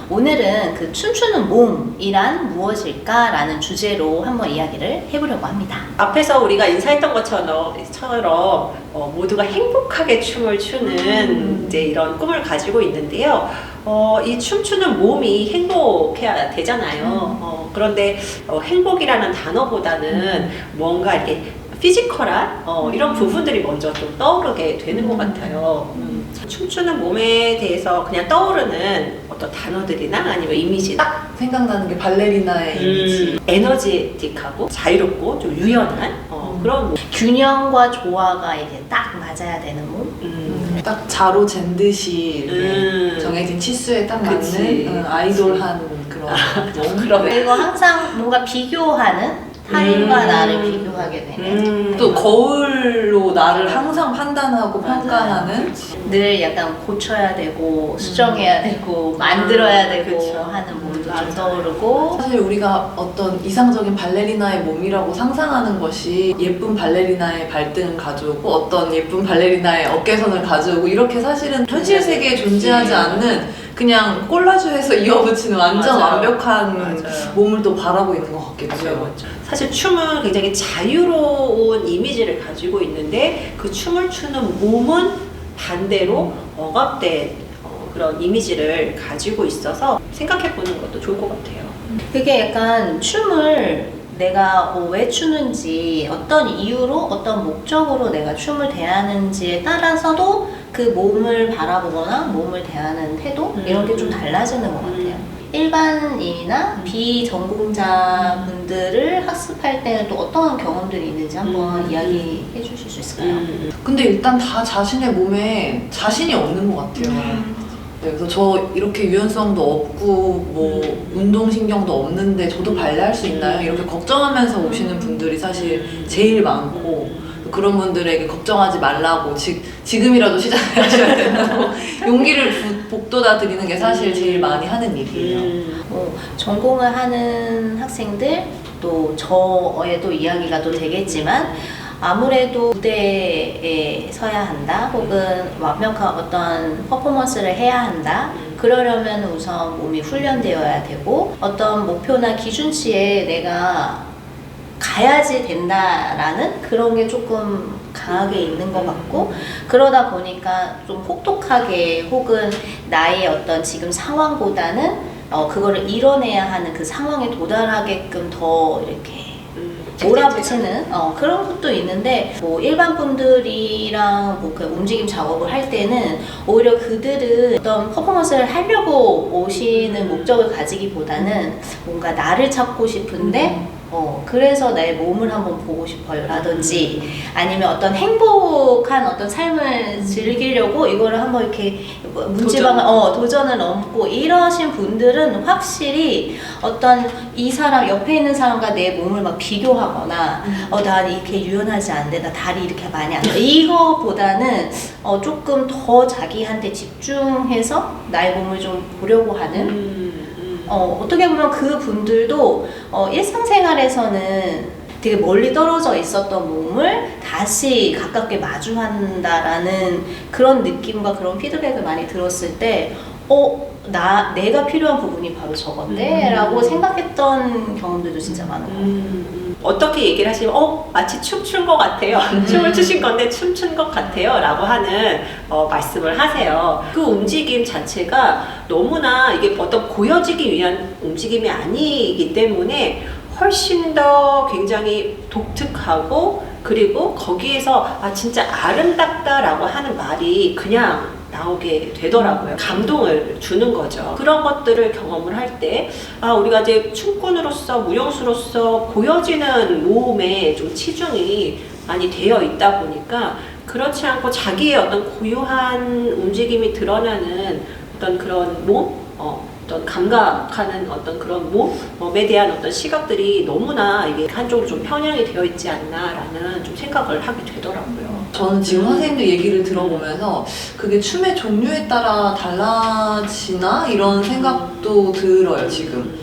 오늘은 그 춤추는 몸이란 무엇일까라는 주제로 한번 이야기를 해보려고 합니다. 앞에서 우리가 인사했던 것처럼 모두가 행복하게 춤을 추는 이제 이런 꿈을 가지고 있는데요. 이 춤추는 몸이 행복해야 되잖아요. 그런데 행복이라는 단어보다는 뭔가 이렇게 피지컬한 이런 부분들이 먼저 좀 떠오르게 되는 것 같아요. 춤추는 몸에 대해서 그냥 떠오르는 어떤 단어들이나 아니면 이미지 딱 생각나는 게 발레리나의 이미지. 에너제틱하고 자유롭고 좀 유연한 그런 몸. 균형과 조화가 이게 딱 맞아야 되는 몸. 딱 자로 잰 듯이 이렇게 정해진 치수에 딱 그치. 맞는 아이돌한 그런 몸. 그리고 항상 뭔가 비교하는 타인과 나를 비교하게 되는 또 거울로 나를 항상 판단하고 평가하는 늘 약간 고쳐야 되고 수정해야 되고 만들어야 되고 그쵸. 하는 몸도 좀 맞아요. 떠오르고 사실 우리가 어떤 이상적인 발레리나의 몸이라고 상상하는 것이 예쁜 발레리나의 발등을 가져오고 어떤 예쁜 발레리나의 어깨선을 가져오고 이렇게 사실은 현실 세계에 존재하지 않는 그냥 콜라주에서 이어붙이는 완전 맞아요. 완벽한 맞아요. 몸을 또 바라고 있는 것 같기도 해요. 사실 춤은 굉장히 자유로운 이미지를 가지고 있는데 그 춤을 추는 몸은 반대로 억압된 그런 이미지를 가지고 있어서 생각해보는 것도 좋을 것 같아요. 그게 약간 춤을 내가 왜 추는지 어떤 이유로 어떤 목적으로 내가 춤을 대하는지에 따라서도 그 몸을 바라보거나 몸을 대하는 태도 이런 게 좀 달라지는 것 같아요. 일반인이나 비전공자 분들을 학습할 때는 또 어떤 경험들이 있는지 한번 이야기해 주실 수 있을까요? 근데 일단 다 자신의 몸에 자신이 없는 것 같아요. 네, 그래서 저 이렇게 유연성도 없고 뭐 운동신경도 없는데 저도 발레할 수 있나요? 이렇게 걱정하면서 오시는 분들이 사실 제일 많고 그런 분들에게 걱정하지 말라고 지금이라도 시작하셔야 된다고 용기를 북돋아 드리는 게 사실 제일 많이 하는 일이에요. 전공을 하는 학생들 또 저의 또 이야기가 또 되겠지만 아무래도 무대에 서야 한다 혹은 완벽한 어떤 퍼포먼스를 해야 한다 그러려면 우선 몸이 훈련되어야 되고 어떤 목표나 기준치에 내가 가야지 된다라는 그런 게 조금 강하게 있는 것 같고 그러다 보니까 좀 혹독하게 혹은 나의 어떤 지금 상황보다는 그거를 이뤄내야 하는 그 상황에 도달하게끔 더 이렇게 몰아붙이는 그런 것도 있는데 뭐 일반 분들이랑 뭐 그 움직임 작업을 할 때는 오히려 그들은 어떤 퍼포먼스를 하려고 오시는 목적을 가지기보다는 뭔가 나를 찾고 싶은데 그래서 나의 몸을 한번 보고 싶어요 라든지 아니면 어떤 행복한 어떤 삶을 즐기려고 이거를 한번 이렇게 문지방을 도전을 넘고 이러신 분들은 확실히 어떤 이 사람 옆에 있는 사람과 내 몸을 막 비교하거나 난 이렇게 유연하지 않는데 나 다리 이렇게 많이 안 돼 이거보다는 조금 더 자기한테 집중해서 나의 몸을 좀 보려고 하는 어떻게 보면 그 분들도 일상생활에서는 되게 멀리 떨어져 있었던 몸을 다시 가깝게 마주한다라는 그런 느낌과 그런 피드백을 많이 들었을 때 내가 필요한 부분이 바로 저건데 라고 생각했던 경험들도 진짜 많은 것 같아요. 어떻게 얘기를 하시면 마치 춤춘 것 같아요. 춤을 추신 건데 춤춘 것 같아요 라고 하는 말씀을 하세요. 그 움직임 자체가 너무나 이게 어떤 보여지기 위한 움직임이 아니기 때문에 훨씬 더 굉장히 독특하고 그리고 거기에서 진짜 아름답다 라고 하는 말이 그냥 나오게 되더라고요. 감동을 주는 거죠. 그런 것들을 경험을 할 때 우리가 이제 춤꾼으로서 무용수로서 보여지는 몸에 좀 치중이 많이 되어 있다 보니까 그렇지 않고 자기의 어떤 고유한 움직임이 드러나는 어떤 그런 몸, 어떤 감각하는 어떤 그런 몸에 대한 어떤 시각들이 너무나 이게 한쪽으로 좀 편향이 되어 있지 않나라는 좀 생각을 하게 되더라고요. 저는 지금 선생님들 얘기를 들어보면서 그게 춤의 종류에 따라 달라지나 이런 생각도 들어요 지금.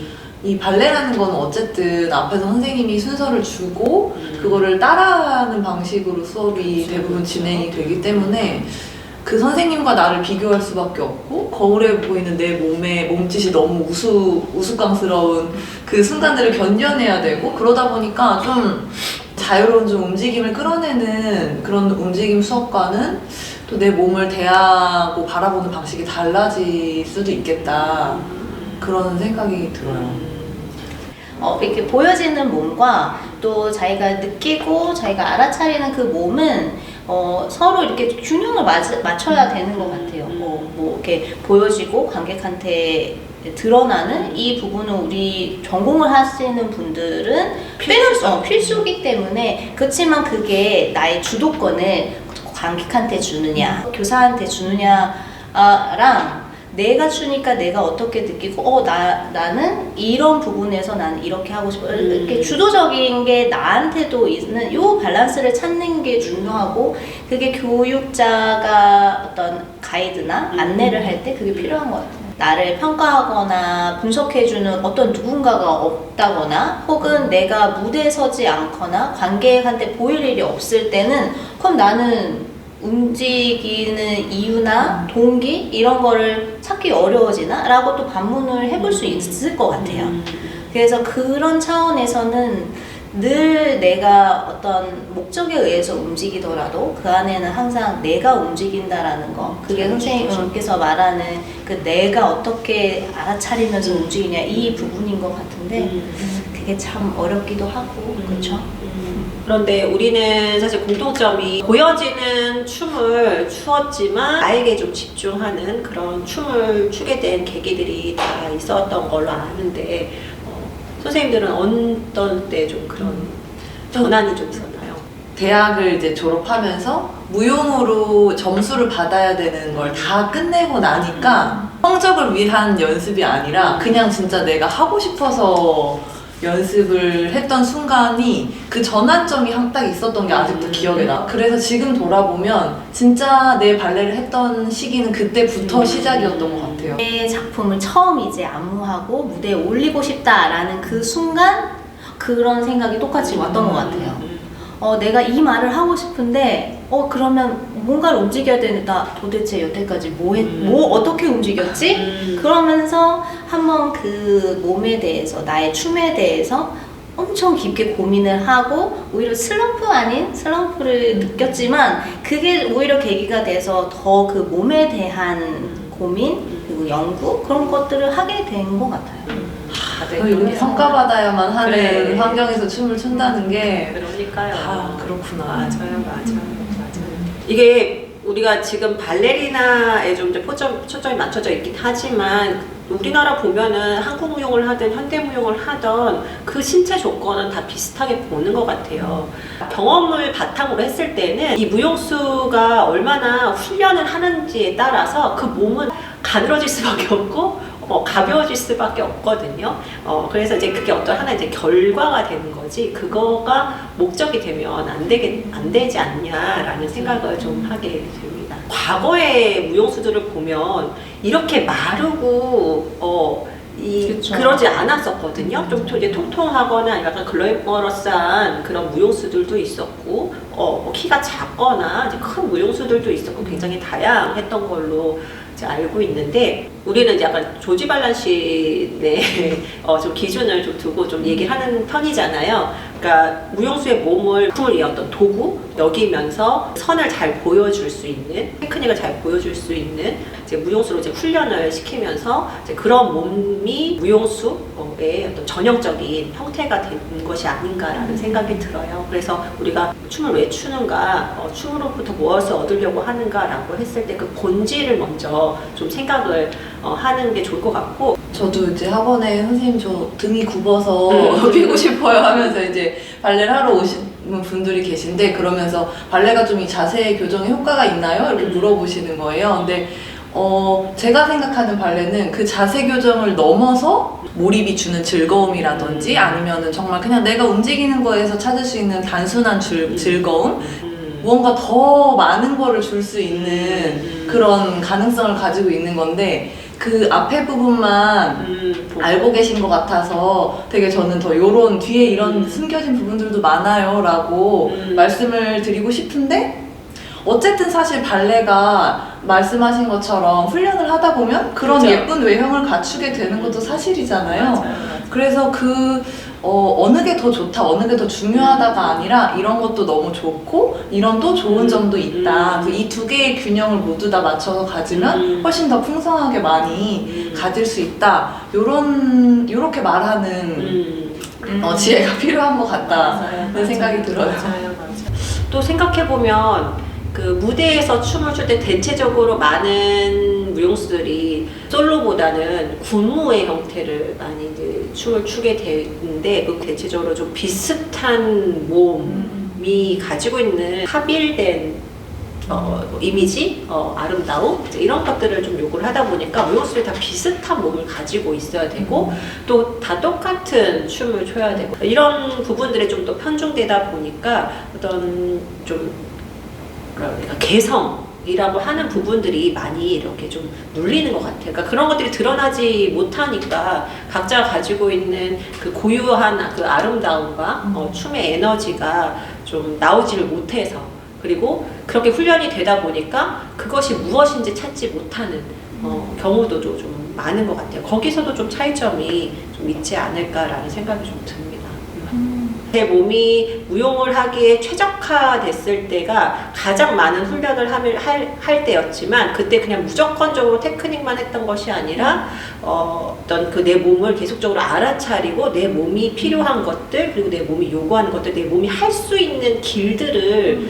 이 발레라는 건 어쨌든 앞에서 선생님이 순서를 주고 그거를 따라하는 방식으로 수업이 대부분 진행이 되기 때문에 그 선생님과 나를 비교할 수밖에 없고 거울에 보이는 내 몸의 몸짓이 너무 우스꽝스러운 그 순간들을 견뎌내야 되고 그러다 보니까 좀 자유로운 좀 움직임을 끌어내는 그런 움직임 수업과는 또 내 몸을 대하고 바라보는 방식이 달라질 수도 있겠다 그런 생각이 들어요. 이렇게 보여지는 몸과 또 자기가 느끼고 자기가 알아차리는 그 몸은 서로 이렇게 균형을 맞춰야 되는 것 같아요. 뭐 이렇게 보여지고 관객한테 드러나는 이 부분은 우리 전공을 하시는 분들은 필수기 때문에 그렇지만 그게 나의 주도권을 관객한테 주느냐 교사한테 주느냐랑 내가 주니까 내가 어떻게 느끼고 나는 이런 부분에서 나는 이렇게 하고 싶어 이렇게 주도적인 게 나한테도 있는 요 밸런스를 찾는 게 중요하고 그게 교육자가 어떤 가이드나 안내를 할 때 그게 필요한 것 같아요. 나를 평가하거나 분석해주는 어떤 누군가가 없다거나 혹은 내가 무대에 서지 않거나 관객한테 보일 일이 없을 때는 그럼 나는 움직이는 이유나 동기 이런 거를 찾기 어려워지나? 라고 또 반문을 해볼 수 있을 것 같아요. 그래서 그런 차원에서는 늘 내가 어떤 목적에 의해서 움직이더라도 그 안에는 항상 내가 움직인다라는 거 그게 선생님께서 말하는 그 내가 어떻게 알아차리면서 움직이냐 이 부분인 것 같은데 그게 참 어렵기도 하고 그렇죠? 그런데 우리는 사실 공통점이 보여지는 춤을 추었지만 나에게 좀 집중하는 그런 춤을 추게 된 계기들이 다 있었던 걸로 아는데 선생님들은 어떤 때 좀 그런 전환이 좀 있었나요? 대학을 이제 졸업하면서 무용으로 점수를 받아야 되는 걸 다 끝내고 나니까 성적을 위한 연습이 아니라 그냥 진짜 내가 하고 싶어서 연습을 했던 순간이 그 전환점이 딱 있었던 게 아직도 기억에 나. 그래서 지금 돌아보면 진짜 내 발레를 했던 시기는 그때부터 시작이었던 것 같아요. 내 작품을 처음 이제 안무하고 무대에 올리고 싶다라는 그 순간 그런 생각이 똑같이 왔던 것 같아요. 내가 이 말을 하고 싶은데 그러면 뭔가를 움직여야 되는데 나 도대체 여태까지 뭐 어떻게 움직였지? 그러면서 한번 그 몸에 대해서 나의 춤에 대해서 엄청 깊게 고민을 하고 오히려 슬럼프 아닌 슬럼프를 느꼈지만 그게 오히려 계기가 돼서 더 그 몸에 대한 고민 그리고 연구 그런 것들을 하게 된 것 같아요. 이렇게 평가받아야만 하는 그래. 환경에서 춤을 춘다는 게 그러니까요. 그렇구나. 맞아요. 이게 우리가 지금 발레리나에 좀 이제 초점이 맞춰져 있긴 하지만 우리나라 보면은 한국 무용을 하든 현대 무용을 하던 그 신체 조건은 다 비슷하게 보는 것 같아요. 경험을 바탕으로 했을 때는 이 무용수가 얼마나 훈련을 하는지에 따라서 그 몸은 가늘어질 수밖에 없고 가벼워질 수밖에 없거든요. 그래서 이제 그게 어떤 하나의 이제 결과가 되는 거지, 그거가 목적이 되면 안 되지 않냐라는 생각을 좀 하게 됩니다. 과거의 무용수들을 보면 이렇게 마르고 그쵸. 그러지 않았었거든요. 좀 이제 통통하거나 약간 글래머러스한 그런 무용수들도 있었고, 키가 작거나 이제 큰 무용수들도 있었고, 굉장히 다양했던 걸로 이제 알고 있는데, 우리는 이제 약간 조지 발란신의 좀 기준을 좀 두고 좀 얘기를 하는 편이잖아요. 그러니까 무용수의 몸을 품을 이었던 도구 여기면서 선을 잘 보여줄 수 있는, 테크닉을 잘 보여줄 수 있는 이제 무용수로 이제 훈련을 시키면서 이제 그런 몸이 무용수의 어떤 전형적인 형태가 된 것이 아닌가라는 생각이 들어요. 그래서 우리가 춤을 왜 추는가, 춤으로부터 무엇을 얻으려고 하는가라고 했을 때 그 본질을 먼저 좀 생각을 하는 게 좋을 것 같고. 저도 이제 학원에 선생님 저 등이 굽어서 피고 싶어요 하면서 이제 발레를 하러 오시는 분들이 계신데, 그러면서 발레가 좀 이 자세 교정에 효과가 있나요? 이렇게 물어보시는 거예요. 근데 제가 생각하는 발레는 그 자세 교정을 넘어서 몰입이 주는 즐거움이라든지 아니면은 정말 그냥 내가 움직이는 거에서 찾을 수 있는 단순한 즐거움, 무언가 더 많은 거를 줄 수 있는 그런 가능성을 가지고 있는 건데, 그 앞에 부분만 알고 계신 것 같아서 되게 저는 더 요런 뒤에 이런 숨겨진 부분들도 많아요 라고 말씀을 드리고 싶은데, 어쨌든 사실 발레가 말씀하신 것처럼 훈련을 하다 보면 그런 그죠. 예쁜 외형을 갖추게 되는 것도 사실이잖아요. 맞아요. 그래서 어느 게 더 좋다, 어느 게 더 중요하다가 아니라 이런 것도 너무 좋고 이런 또 좋은 점도 있다. 이 두 개의 균형을 모두 다 맞춰서 가지면 훨씬 더 풍성하게 많이 가질 수 있다. 요렇게 말하는 지혜가 필요한 것 같다는 생각이 들어요. 맞아요. 또 생각해보면 그 무대에서 춤을 출 때 대체적으로 많은 무용수들이 솔로보다는 군무의 형태를 많이 이제 춤을 추게 되는데, 그 대체적으로 좀 비슷한 몸이 가지고 있는 합일된 이미지, 아름다움, 이런 것들을 좀 요구를 하다 보니까 무용수들이 다 비슷한 몸을 가지고 있어야 되고 또 다 똑같은 춤을 춰야 되고, 이런 부분들이 좀 더 편중되다 보니까 어떤 좀 그러니까 개성이라고 하는 부분들이 많이 이렇게 좀 눌리는 것 같아요. 그러니까 그런 것들이 드러나지 못하니까 각자가 가지고 있는 그 고유한 그 아름다움과 춤의 에너지가 좀 나오지를 못해서, 그리고 그렇게 훈련이 되다 보니까 그것이 무엇인지 찾지 못하는 경우도 좀 많은 것 같아요. 거기서도 좀 차이점이 좀 있지 않을까라는 생각이 좀 듭니다. 제 몸이 무용을 하기에 최적화됐을 때가 가장 많은 훈련을 할 때였지만, 그때 그냥 무조건적으로 테크닉만 했던 것이 아니라 어떤 그 내 몸을 계속적으로 알아차리고 내 몸이 필요한 것들, 그리고 내 몸이 요구하는 것들, 내 몸이 할 수 있는 길들을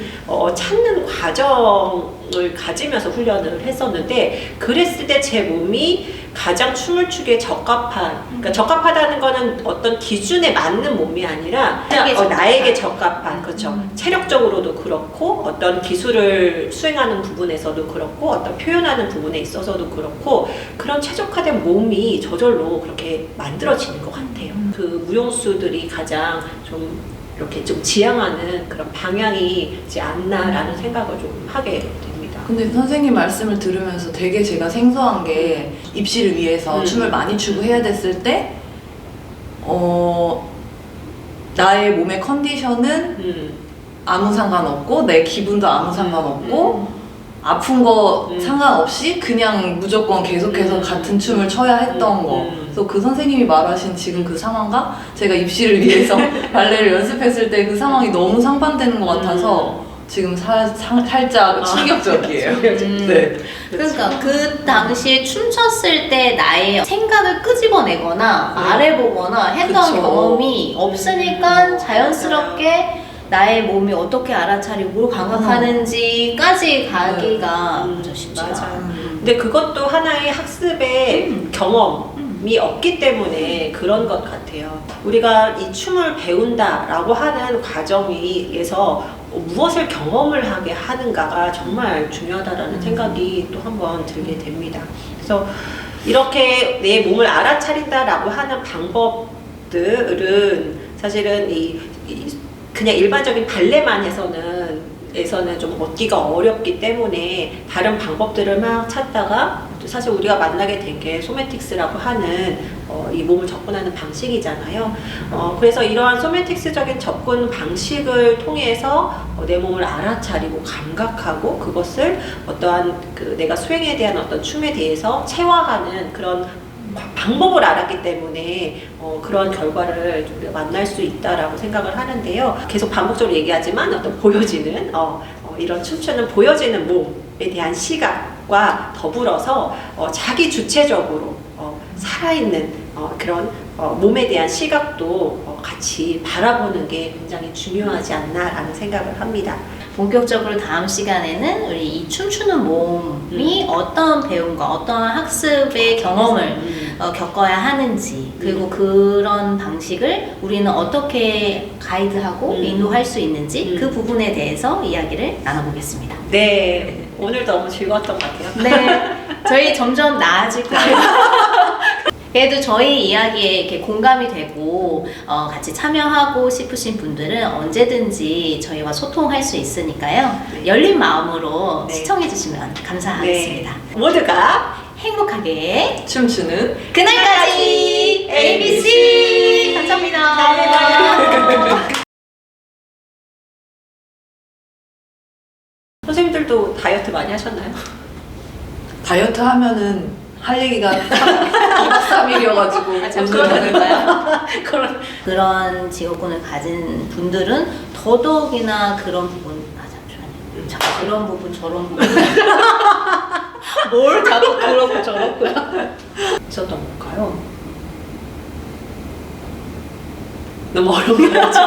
찾는 과정을 가지면서 훈련을 했었는데, 그랬을 때 제 몸이 가장 춤을 추기에 적합한, 그러니까 적합하다는 거는 어떤 기준에 맞는 몸이 아니라 나에게 적합한, 그렇죠. 체력적으로도 그렇고 어떤 기술을 수행하는 부분에서도 그렇고 어떤 표현하는 부분에 있어서도 그렇고, 그런 최적화된 몸이 저절로 그렇게 만들어지는 것 같아요. 그 무용수들이 가장 좀 이렇게 좀 지향하는 그런 방향이지 않나라는 생각을 좀 하게 됩니다. 근데 선생님 말씀을 들으면서 되게 제가 생소한 게, 입시를 위해서 춤을 많이 추고 해야 됐을 때 나의 몸의 컨디션은 아무 상관없고 내 기분도 아무 상관없고 아픈 거 상관없이 그냥 무조건 계속해서 같은 춤을 춰야 했던 거. 그래서 그 선생님이 말하신 지금 그 상황과 제가 입시를 위해서 발레를 연습했을 때 그 상황이 너무 상반되는 것 같아서 지금 살짝 충격적이에요. 네. 그러니까 그 당시에 춤췄을 때 나의 생각을 끄집어내거나 말해보거나 했던 그쵸. 경험이 없으니까 자연스럽게 나의 몸이 어떻게 알아차리고 감각하는지까지 가기가 쉽지가 맞아요. 않아요. 근데 그것도 하나의 학습의 경험이 없기 때문에 그런 것 같아요. 우리가 이 춤을 배운다라고 하는 과정에서 무엇을 경험을 하게 하는가가 정말 중요하다라는 생각이 또 한번 들게 됩니다. 그래서 이렇게 내 몸을 알아차린다라고 하는 방법들은 사실은 그냥 일반적인 발레만 에서는 좀 얻기가 어렵기 때문에 다른 방법들을 막 찾다가, 사실 우리가 만나게 된 게 소매틱스라고 하는 이 몸을 접근하는 방식이잖아요. 그래서 이러한 소매틱스적인 접근 방식을 통해서 내 몸을 알아차리고 감각하고 그것을 어떠한 그 내가 수행에 대한 어떤 춤에 대해서 체화하는 그런 방법을 알았기 때문에 그런 결과를 우리가 만날 수 있다라고 생각을 하는데요. 계속 반복적으로 얘기하지만 어떤 보여지는 이런 춤추는 보여지는 몸에 대한 시각과 더불어서 자기 주체적으로 살아있는 그런 몸에 대한 시각도 같이 바라보는 게 굉장히 중요하지 않나라는 생각을 합니다. 본격적으로 다음 시간에는 우리 이 춤추는 몸이 어떤 배움과 어떤 학습의 경험을 겪어야 하는지, 그리고 그런 방식을 우리는 어떻게 가이드하고 인도할 수 있는지 그 부분에 대해서 이야기를 나눠보겠습니다. 네, 오늘 너무 즐거웠던 것 같아요. 네, 저희 점점 나아질 거예요. 그래도 저희 이야기에 이렇게 공감이 되고 같이 참여하고 싶으신 분들은 언제든지 저희와 소통할 수 있으니까요. 열린 마음으로 네. 시청해 주시면 감사하겠습니다. 네. 모두가 행복하게 춤추는 그날까지 ABC 감사합니다. 다음에 봐요. 선생님들도 다이어트 많이 하셨나요? 다이어트 하면은 할 얘기가 2박 3일이어가지고 그러면 될까요? 그런 그런 직업군을 가진 분들은 더더욱이나 그런 부분 잠시만요. 자꾸 그런 부분 저런 부분 뭘 자꾸 그러고 저러고요. 있었던 걸까요? 너무 어려운 게 아니죠?